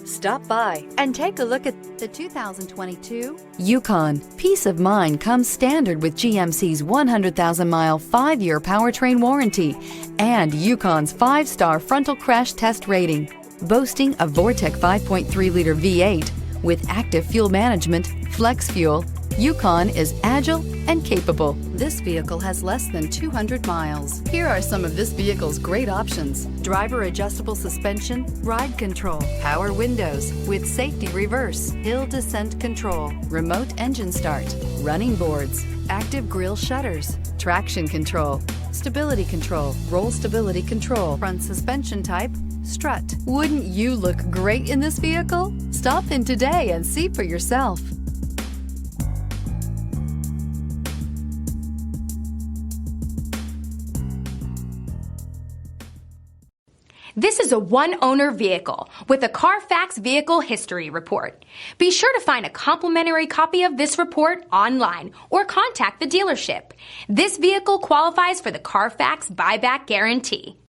Stop by and take a look at the 2022 Yukon. Peace of mind comes standard with GMC's 100,000-mile, 5-year powertrain warranty and Yukon's 5-star frontal crash test rating. Boasting a Vortec 5.3-liter V8 with active fuel management, flex fuel, Yukon is agile and capable. This vehicle has less than 200 miles. Here are some of this vehicle's great options: driver adjustable suspension, ride control, power windows with safety reverse, hill descent control, remote engine start, running boards, active grille shutters, traction control, stability control, roll stability control, front suspension type, strut. Wouldn't you look great in this vehicle? Stop in today and see for yourself. This is a one-owner vehicle with a Carfax Vehicle History Report. Be sure to find a complimentary copy of this report online or contact the dealership. This vehicle qualifies for the Carfax Buyback Guarantee.